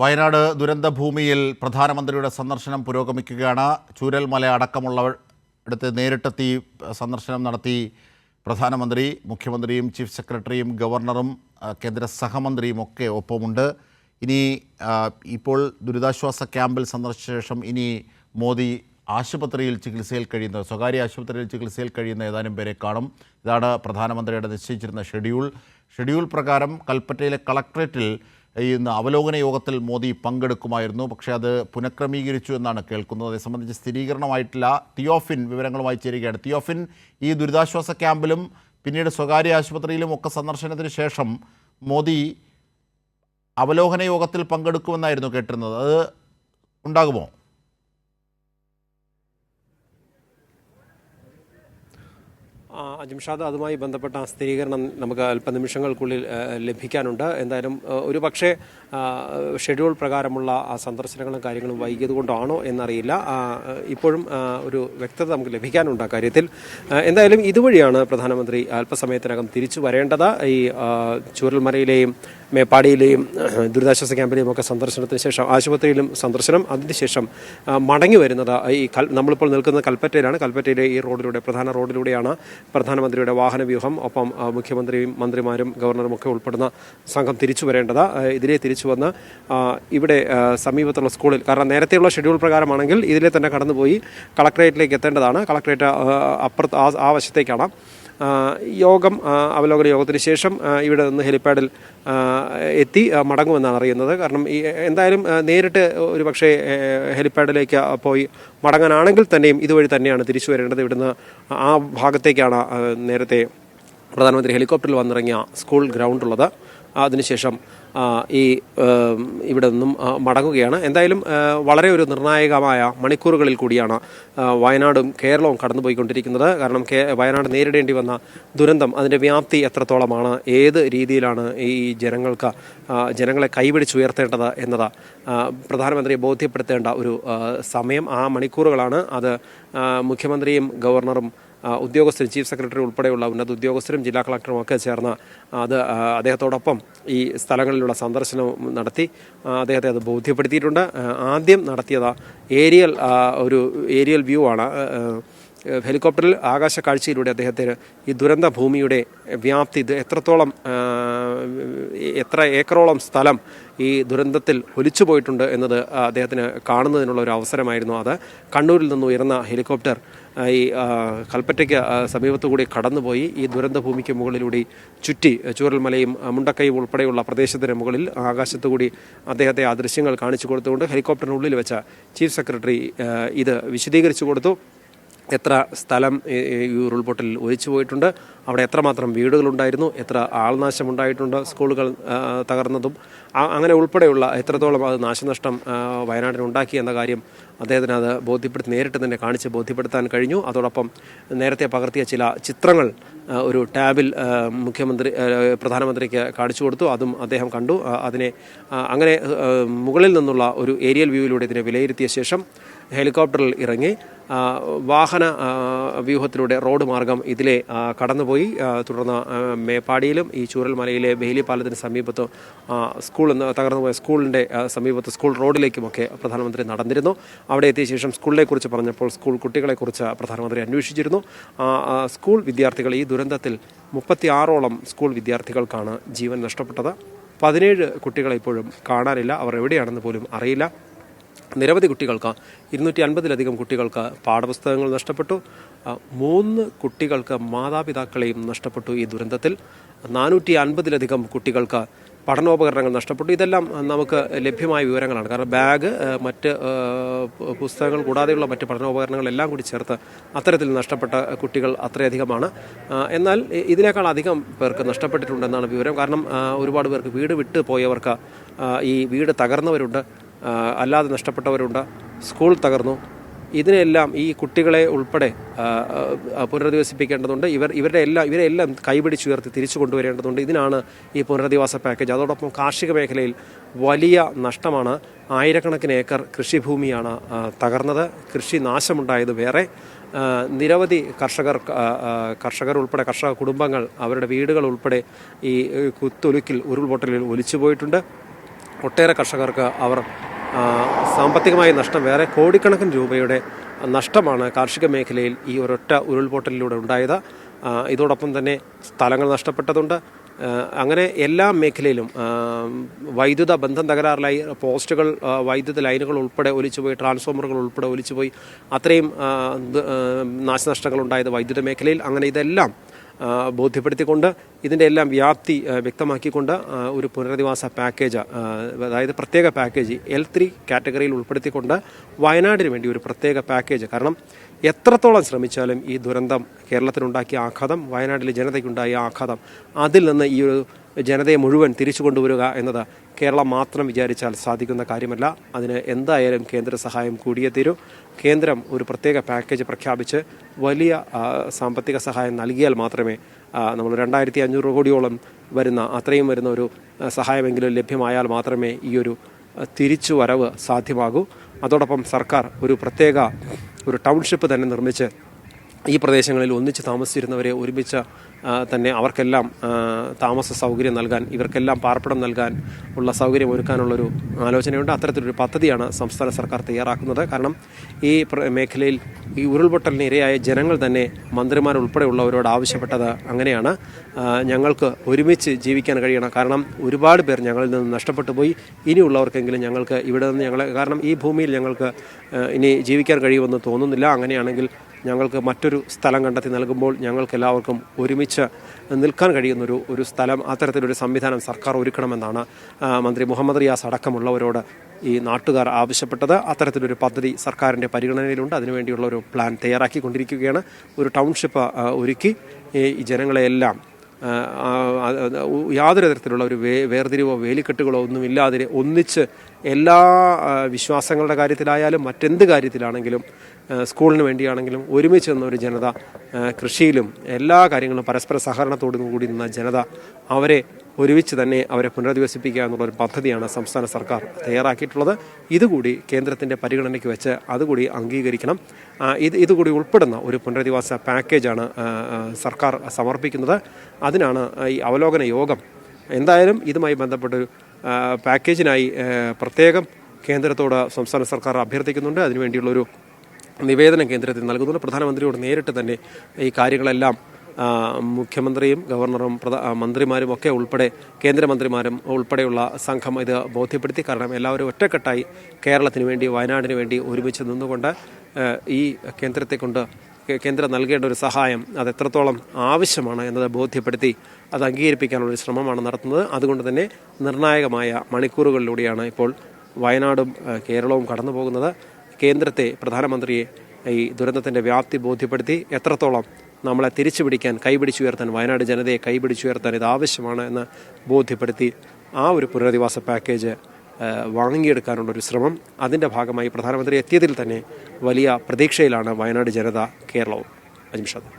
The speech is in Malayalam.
വയനാട് ദുരന്തഭൂമിയിൽ പ്രധാനമന്ത്രിയുടെ സന്ദർശനം പുരോഗമിക്കുകയാണ്. ചൂരൽമല അടക്കമുള്ളയിടത്ത് നേരിട്ടെത്തി സന്ദർശനം നടത്തി പ്രധാനമന്ത്രി. മുഖ്യമന്ത്രിയും ചീഫ് സെക്രട്ടറിയും ഗവർണറും കേന്ദ്ര സഹമന്ത്രിയും ഒക്കെ ഒപ്പമുണ്ട്. ഇപ്പോൾ ദുരിതാശ്വാസ ക്യാമ്പിൽ സന്ദർശിച്ച ശേഷം ഇനി മോദി ആശുപത്രിയിൽ ചികിത്സയിൽ കഴിയുന്ന സ്വകാര്യ ആശുപത്രിയിൽ ചികിത്സയിൽ കഴിയുന്ന ഏതാനും പേരെ കാണും. ഇതാണ് പ്രധാനമന്ത്രിയുടെ നിശ്ചയിച്ചിരുന്ന ഷെഡ്യൂൾ പ്രകാരം കൽപ്പറ്റയിലെ കളക്ട്രേറ്റിൽ ഇന്ന് അവലോകന യോഗത്തിൽ മോദി പങ്കെടുക്കുമായിരുന്നു. പക്ഷേ അത് പുനഃക്രമീകരിച്ചു എന്നാണ് കേൾക്കുന്നത്. അതേ സംബന്ധിച്ച് സ്ഥിരീകരണമായിട്ടില്ല. തിയോഫിൻ വിവരങ്ങളുമായി ചേരുകയാണ്. തിയോഫിൻ, ഈ ദുരിതാശ്വാസ ക്യാമ്പിലും പിന്നീട് സ്വകാര്യ ആശുപത്രിയിലും ഒക്കെ സന്ദർശനത്തിന് ശേഷം മോദി അവലോകന യോഗത്തിൽ പങ്കെടുക്കുമെന്നായിരുന്നു കേട്ടിരുന്നത്. അത് ഉണ്ടാകുമോ? അജിംഷാദ്, അതുമായി ബന്ധപ്പെട്ട സ്ഥിരീകരണം നമുക്ക് അല്പനിമിഷങ്ങൾക്കുള്ളിൽ ലഭിക്കാനുണ്ട്. എന്തായാലും ഒരു പക്ഷേ ഷെഡ്യൂൾ പ്രകാരമുള്ള സന്ദർശനങ്ങളും കാര്യങ്ങളും വൈകിയത് കൊണ്ടാണോ എന്നറിയില്ല. ഇപ്പോഴും ഒരു വ്യക്തത നമുക്ക് ലഭിക്കാനുണ്ട് കാര്യത്തിൽ. എന്തായാലും ഇതുവഴിയാണ് പ്രധാനമന്ത്രി അല്പസമയത്തിനകം തിരിച്ചു വരേണ്ടത്. ഈ ചൂരൽമലയിലെയും മേപ്പാടിയിലെയും ദുരിതാശ്വാസ ക്യാമ്പിലെയും ഒക്കെ സന്ദർശനത്തിന് ശേഷം ആശുപത്രിയിലും സന്ദർശനം, അതിനുശേഷം മടങ്ങി വരുന്നത് ഈ നമ്മളിപ്പോൾ നിൽക്കുന്ന കൽപ്പറ്റയിലാണ്. കൽപ്പറ്റയിലെ ഈ റോഡിലൂടെ, പ്രധാന റോഡിലൂടെയാണ് പ്രധാനമന്ത്രിയുടെ വാഹനവ്യൂഹം, ഒപ്പം മുഖ്യമന്ത്രിയും മന്ത്രിമാരും ഗവർണറും ഒക്കെ ഉൾപ്പെടുന്ന സംഘം തിരിച്ചു വരേണ്ടത്. ഇതിലെ തിരിച്ചു വന്ന് ഇവിടെ സമീപത്തുള്ള സ്കൂളിൽ, കാരണം നേരത്തെയുള്ള ഷെഡ്യൂൾ പ്രകാരമാണെങ്കിൽ ഇതിലെ തന്നെ കടന്നുപോയി കളക്ട്രേറ്റിലേക്ക് എത്തേണ്ടതാണ്. കളക്ട്രേറ്റ് അപ്പുറത്ത് ആ വശത്തേക്കാണ്. അവലോകന യോഗത്തിന് ശേഷം ഇവിടെ നിന്ന് ഹെലിപ്പാഡിൽ എത്തി മടങ്ങുമെന്നാണ് അറിയുന്നത്. കാരണം എന്തായാലും നേരിട്ട് ഒരു പക്ഷേ ഹെലിപ്പാഡിലേക്ക് പോയി മടങ്ങാനാണെങ്കിൽ തന്നെയും ഇതുവഴി തന്നെയാണ് തിരിച്ചു വരേണ്ടത്. ഇവിടുന്ന് ആ ഭാഗത്തേക്കാണ് നേരത്തെ പ്രധാനമന്ത്രി ഹെലികോപ്റ്ററിൽ വന്നിറങ്ങിയ സ്കൂൾ ഗ്രൗണ്ടുള്ളത്. അതിനുശേഷം ഇവിടെ നിന്നും മടങ്ങുകയാണ്. എന്തായാലും വളരെ ഒരു നിർണായകമായ മണിക്കൂറുകളിൽ കൂടിയാണ് വയനാടും കേരളവും കടന്നുപോയിക്കൊണ്ടിരിക്കുന്നത്. കാരണം വയനാട് നേരിടേണ്ടി വന്ന ദുരന്തം, അതിൻ്റെ വ്യാപ്തി എത്രത്തോളമാണ്, ഏത് രീതിയിലാണ് ഈ ജനങ്ങളെ കൈപിടിച്ചുയർത്തേണ്ടത് എന്നത് പ്രധാനമന്ത്രിയെ ബോധ്യപ്പെടുത്തേണ്ട ഒരു സമയം, ആ മണിക്കൂറുകളാണ്. അത് മുഖ്യമന്ത്രിയും ഗവർണറും ഉദ്യോഗസ്ഥരും ചീഫ് സെക്രട്ടറി ഉൾപ്പെടെയുള്ള ഉന്നത ഉദ്യോഗസ്ഥരും ജില്ലാ കളക്ടറും ഒക്കെ ചേർന്ന് അദ്ദേഹത്തോടൊപ്പം ഈ സ്ഥലങ്ങളിലുള്ള സന്ദർശനം നടത്തി അദ്ദേഹത്തെ അത് ബോധ്യപ്പെടുത്തിയിട്ടുണ്ട്. ആദ്യം നടത്തിയത് ഏരിയൽ വ്യൂ ആണ്. ഹെലികോപ്റ്ററിൽ ആകാശ കാഴ്ചയിലൂടെ അദ്ദേഹത്തിന് ഈ ദുരന്ത ഭൂമിയുടെ വ്യാപ്തി, ഇത് എത്ര ഏക്കറോളം സ്ഥലം ഈ ദുരന്തത്തിൽ ഒലിച്ചു പോയിട്ടുണ്ട് എന്നത് അദ്ദേഹത്തിന് കാണുന്നതിനുള്ള ഒരു അവസരമായിരുന്നു അത്. കണ്ണൂരിൽ നിന്ന് ഉയർന്ന ഹെലികോപ്റ്റർ ഈ കൽപ്പറ്റയ്ക്ക് സമീപത്തുകൂടി കടന്നുപോയി ഈ ദുരന്തഭൂമിക്ക് മുകളിലൂടെ ചുറ്റി ചൂരൽമലയും മുണ്ടക്കയും ഉൾപ്പെടെയുള്ള പ്രദേശത്തിന് മുകളിൽ ആകാശത്തുകൂടി അദ്ദേഹത്തെ ആ ദൃശ്യങ്ങൾ കാണിച്ചു കൊടുത്തുകൊണ്ട് ഹെലികോപ്റ്ററിനുള്ളിൽ വെച്ച ചീഫ് സെക്രട്ടറി ഇത് വിശദീകരിച്ചു കൊടുത്തു. എത്ര സ്ഥലം ഈ ഉരുൾപൊട്ടലിൽ ഒലിച്ചു പോയിട്ടുണ്ട്, അവിടെ എത്രമാത്രം വീടുകളുണ്ടായിരുന്നു, എത്ര ആൾനാശമുണ്ടായിട്ടുണ്ട്, സ്കൂളുകൾ തകർന്നതും അങ്ങനെ ഉൾപ്പെടെയുള്ള എത്രത്തോളം അത് നാശനഷ്ടം വയനാടിനുണ്ടാക്കി എന്ന കാര്യം അദ്ദേഹത്തിന് അത് നേരിട്ട് തന്നെ കാണിച്ച് ബോധ്യപ്പെടുത്താൻ കഴിഞ്ഞു. അതോടൊപ്പം നേരത്തെ പകർത്തിയ ചില ചിത്രങ്ങൾ ഒരു ടാബിൽ പ്രധാനമന്ത്രിക്ക് കാണിച്ചു കൊടുത്തു. അതും അദ്ദേഹം കണ്ടു. അങ്ങനെ മുകളിൽ നിന്നുള്ള ഒരു ഏരിയൽ വ്യൂവിലൂടെ ഇതിനെ വിലയിരുത്തിയ ശേഷം ഹെലികോപ്റ്ററിൽ ഇറങ്ങി വാഹന വ്യൂഹത്തിലൂടെ റോഡ് മാർഗം ഇതിലെ കടന്നുപോയി. തുടർന്ന് മേപ്പാടിയിലും ഈ ചൂരൽമലയിലെ ബെയിലി പാലത്തിന് സമീപത്ത് തകർന്നുപോയ സ്കൂളിൻ്റെ സമീപത്ത് സ്കൂൾ റോഡിലേക്കുമൊക്കെ പ്രധാനമന്ത്രി നടന്നിരുന്നു. അവിടെ എത്തിയ ശേഷം സ്കൂളിനെക്കുറിച്ച് പറഞ്ഞപ്പോൾ സ്കൂൾ കുട്ടികളെക്കുറിച്ച് പ്രധാനമന്ത്രി അന്വേഷിച്ചിരുന്നു. സ്കൂൾ വിദ്യാർത്ഥികൾ, ഈ ദുരന്തത്തിൽ 36ഓളം സ്കൂൾ വിദ്യാർത്ഥികൾക്കാണ് ജീവൻ നഷ്ടപ്പെട്ടത്. 17 കുട്ടികളെ ഇപ്പോഴും കാണാനില്ല, അവർ എവിടെയാണെന്ന് പോലും അറിയില്ല. നിരവധി കുട്ടികൾക്ക്, 250-ലധികം കുട്ടികൾക്ക് പാഠപുസ്തകങ്ങൾ നഷ്ടപ്പെട്ടു. 3 കുട്ടികൾക്ക് മാതാപിതാക്കളെയും നഷ്ടപ്പെട്ടു ഈ ദുരന്തത്തിൽ. 450-ലധികം കുട്ടികൾക്ക് പഠനോപകരണങ്ങൾ നഷ്ടപ്പെട്ടു. ഇതെല്ലാം നമുക്ക് ലഭ്യമായ വിവരങ്ങളാണ്. കാരണം ബാഗ്, മറ്റ് പുസ്തകങ്ങൾ കൂടാതെയുള്ള മറ്റ് പഠനോപകരണങ്ങളെല്ലാം കൂടി ചേർത്ത് അത്തരത്തിൽ നഷ്ടപ്പെട്ട കുട്ടികൾ അത്രയധികമാണ്. എന്നാൽ ഇതിനേക്കാൾ അധികം പേർക്ക് നഷ്ടപ്പെട്ടിട്ടുണ്ടെന്നാണ് വിവരം. കാരണം ഒരുപാട് പേർക്ക് വീട് വിട്ട് പോയവർക്ക്, ഈ വീട് തകർന്നവരുണ്ട്, അല്ലാതെ നഷ്ടപ്പെട്ടവരുണ്ട്, സ്കൂൾ തകർന്നു. ഇതിനെല്ലാം ഈ കുട്ടികളെ ഉൾപ്പെടെ പുനരധിവസിപ്പിക്കേണ്ടതുണ്ട്. ഇവരെ എല്ലാം കൈപിടിച്ചുയർത്തി തിരിച്ചു കൊണ്ടുവരേണ്ടതുണ്ട്. ഇതിനാണ് ഈ പുനരധിവാസ പാക്കേജ്. അതോടൊപ്പം കാർഷിക മേഖലയിൽ വലിയ നഷ്ടമാണ്. ആയിരക്കണക്കിന് ഏക്കർ കൃഷിഭൂമിയാണ് തകർന്നത്. കൃഷി നാശമുണ്ടായത് വേറെ. നിരവധി കർഷകർ ഉൾപ്പെടെ, കർഷക കുടുംബങ്ങൾ, അവരുടെ വീടുകൾ ഉൾപ്പെടെ ഈ കുത്തൊലുക്കിൽ, ഉരുൾപൊട്ടലിൽ ഒലിച്ചു പോയിട്ടുണ്ട്. ഒട്ടേറെ കർഷകർക്ക് അവർ സാമ്പത്തികമായ നഷ്ടം, വേറെ കോടിക്കണക്കിന് രൂപയുടെ നഷ്ടമാണ് കാർഷിക മേഖലയിൽ ഈ ഒരൊറ്റ ഉരുൾപൊട്ടലിലൂടെ ഉണ്ടായത്. ഇതോടൊപ്പം തന്നെ സ്ഥലങ്ങൾ നഷ്ടപ്പെട്ടതുണ്ട്. അങ്ങനെ എല്ലാ മേഖലയിലും വൈദ്യുത ബന്ധം തകരാറിലായി, പോസ്റ്റുകൾ, വൈദ്യുത ലൈനുകൾ ഉൾപ്പെടെ ഒലിച്ചുപോയി, ട്രാൻസ്ഫോമറുകൾ ഉൾപ്പെടെ ഒലിച്ചുപോയി. അത്രയും നാശനഷ്ടങ്ങൾ ഉണ്ടായത് വൈദ്യുത മേഖലയിൽ. അങ്ങനെ ഇതെല്ലാം ബോധ്യപ്പെടുത്തിക്കൊണ്ട് ഇതിൻ്റെ എല്ലാം വ്യാപ്തി വ്യക്തമാക്കിക്കൊണ്ട് ഒരു പുനരധിവാസ പാക്കേജ്, അതായത് പ്രത്യേക പാക്കേജ് L3 കാറ്റഗറിയിൽ ഉൾപ്പെടുത്തിക്കൊണ്ട് വയനാടിന് വേണ്ടി ഒരു പ്രത്യേക പാക്കേജ്. കാരണം എത്രത്തോളം ശ്രമിച്ചാലും ഈ ദുരന്തം കേരളത്തിനുണ്ടാക്കിയ ആഘാതം, വയനാട്ടിലെ ജനതയ്ക്കുണ്ടായ ആഘാതം, അതിൽ നിന്ന് ഈ ഒരു ജനതയെ മുഴുവൻ തിരിച്ചു കൊണ്ടുവരിക എന്നത് കേരളം മാത്രം വിചാരിച്ചാൽ സാധിക്കുന്ന കാര്യമല്ല. അതിന് എന്തായാലും കേന്ദ്ര സഹായം കൂടിയേ തീരൂ. കേന്ദ്രം ഒരു പ്രത്യേക പാക്കേജ് പ്രഖ്യാപിച്ച് വലിയ സാമ്പത്തിക സഹായം നൽകിയാൽ മാത്രമേ നമ്മൾ 2500 കോടിയോളം അത്രയും വരുന്ന ഒരു സഹായമെങ്കിലും ലഭ്യമായാൽ മാത്രമേ ഈ ഒരു തിരിച്ചു വരവ് സാധ്യമാകൂ. അതോടൊപ്പം സർക്കാർ ഒരു പ്രത്യേക ടൗൺഷിപ്പ് തന്നെ നിർമ്മിച്ച് ഈ പ്രദേശങ്ങളിൽ ഒന്നിച്ച് താമസിച്ചിരുന്നവരെ ഒരുമിച്ച് തന്നെ അവർക്കെല്ലാം താമസ സൗകര്യം നൽകാൻ, ഇവർക്കെല്ലാം പാർപ്പിടം നൽകാൻ ഉള്ള സൗകര്യം ഒരുക്കാനുള്ളൊരു ആലോചനയുണ്ട്. അത്തരത്തിലൊരു പദ്ധതിയാണ് സംസ്ഥാന സർക്കാർ തയ്യാറാക്കുന്നത്. കാരണം ഈ മേഖലയിൽ ഈ ഉരുൾപൊട്ടലിന് ഇരയായ ജനങ്ങൾ തന്നെ മന്ത്രിമാരുൾപ്പെടെയുള്ളവരോട് ആവശ്യപ്പെട്ടത് അങ്ങനെയാണ്. ഞങ്ങൾക്ക് ഒരുമിച്ച് ജീവിക്കാൻ കഴിയണം. കാരണം ഒരുപാട് പേർ ഞങ്ങളിൽ നിന്ന് നഷ്ടപ്പെട്ടു പോയി. ഇനിയുള്ളവർക്കെങ്കിലും ഞങ്ങൾക്ക് ഇവിടെ നിന്ന് കാരണം ഈ ഭൂമിയിൽ ഞങ്ങൾക്ക് ഇനി ജീവിക്കാൻ കഴിയുമെന്ന് തോന്നുന്നില്ല. അങ്ങനെയാണെങ്കിൽ ഞങ്ങൾക്ക് മറ്റൊരു സ്ഥലം കണ്ടെത്തി നൽകുമ്പോൾ ഞങ്ങൾക്ക് എല്ലാവർക്കും ഒരുമിച്ച് നിൽക്കാൻ കഴിയുന്ന ഒരു സ്ഥലം, അത്തരത്തിലൊരു സംവിധാനം സർക്കാർ ഒരുക്കണമെന്നാണ് മന്ത്രി മുഹമ്മദ് റിയാസ് അടക്കമുള്ളവരോട് ഈ നാട്ടുകാർ ആവശ്യപ്പെട്ടത്. അത്തരത്തിലൊരു പദ്ധതി സർക്കാരിൻ്റെ പരിഗണനയിലുണ്ട്. അതിനുവേണ്ടിയുള്ള ഒരു പ്ലാൻ തയ്യാറാക്കിക്കൊണ്ടിരിക്കുകയാണ്. ഒരു ടൗൺഷിപ്പ് ഒരുക്കി ഈ ജനങ്ങളെയെല്ലാം യാതൊരു തരത്തിലുള്ള ഒരു വേർതിരിവോ വേലിക്കെട്ടുകളോ ഒന്നുമില്ലാതെ ഒന്നിച്ച് എല്ലാ വിശ്വാസങ്ങളുടെ കാര്യത്തിലായാലും മറ്റെന്ത് കാര്യത്തിലാണെങ്കിലും സ്കൂളിന് വേണ്ടിയാണെങ്കിലും ഒരുമിച്ച് നിന്ന ഒരു ജനത, കൃഷിയിലും എല്ലാ കാര്യങ്ങളും പരസ്പര സഹകരണത്തോടും കൂടി നിന്ന ജനത, അവരെ ഒരുമിച്ച് തന്നെ അവരെ പുനരധിവസിപ്പിക്കുക എന്നുള്ളൊരു പദ്ധതിയാണ് സംസ്ഥാന സർക്കാർ തയ്യാറാക്കിയിട്ടുള്ളത്. ഇതുകൂടി കേന്ദ്രത്തിൻ്റെ പരിഗണനയ്ക്ക് വെച്ച് അതുകൂടി അംഗീകരിക്കണം. ഇതുകൂടി ഉൾപ്പെടുന്ന ഒരു പുനരധിവാസ പാക്കേജാണ് സർക്കാർ സമർപ്പിക്കുന്നത്. അതിനാണ് ഈ അവലോകന യോഗം. എന്തായാലും ഇതുമായി ബന്ധപ്പെട്ടൊരു പാക്കേജിനായി പ്രത്യേകം കേന്ദ്രത്തോട് സംസ്ഥാന സർക്കാർ അഭ്യർത്ഥിക്കുന്നുണ്ട്. അതിനുവേണ്ടിയുള്ളൊരു നിവേദനം കേന്ദ്രത്തിൽ നൽകുന്നുണ്ട്. പ്രധാനമന്ത്രിയോട് നേരിട്ട് തന്നെ ഈ കാര്യങ്ങളെല്ലാം മുഖ്യമന്ത്രിയും ഗവർണറും മന്ത്രിമാരും ഒക്കെ ഉൾപ്പെടെ കേന്ദ്രമന്ത്രിമാരും ഉൾപ്പെടെയുള്ള സംഘം ഇത് ബോധ്യപ്പെടുത്തി. കാരണം എല്ലാവരും ഒറ്റക്കെട്ടായി കേരളത്തിന് വേണ്ടി, വയനാടിന് വേണ്ടി ഒരുമിച്ച് നിന്നുകൊണ്ട് ഈ കേന്ദ്രം നൽകേണ്ട ഒരു സഹായം അത് എത്രത്തോളം ആവശ്യമാണ് എന്നത് ബോധ്യപ്പെടുത്തി അത് അംഗീകരിപ്പിക്കാനുള്ളൊരു ശ്രമമാണ് നടത്തുന്നത്. അതുകൊണ്ട് തന്നെ നിർണായകമായ മണിക്കൂറുകളിലൂടെയാണ് ഇപ്പോൾ വയനാടും കേരളവും കടന്നു പോകുന്നത്. കേന്ദ്രത്തെ, പ്രധാനമന്ത്രിയെ ഈ ദുരന്തത്തിൻ്റെ വ്യാപ്തി ബോധ്യപ്പെടുത്തി എത്രത്തോളം നമ്മളെ തിരിച്ചുപിടിക്കാൻ, കൈപിടിച്ചുയർത്താൻ, വയനാട് ജനതയെ കൈപിടിച്ചുയർത്താൻ ഇത് ആവശ്യമാണ് എന്ന് ബോധ്യപ്പെടുത്തി ആ ഒരു പുനരധിവാസ പാക്കേജ് വാങ്ങിയെടുക്കാനുള്ളൊരു ശ്രമം, അതിൻ്റെ ഭാഗമായി പ്രധാനമന്ത്രി എത്തിയതിൽ തന്നെ വലിയ പ്രതീക്ഷയിലാണ് വയനാട് ജനത, കേരളവും. അജിംഷാദ്.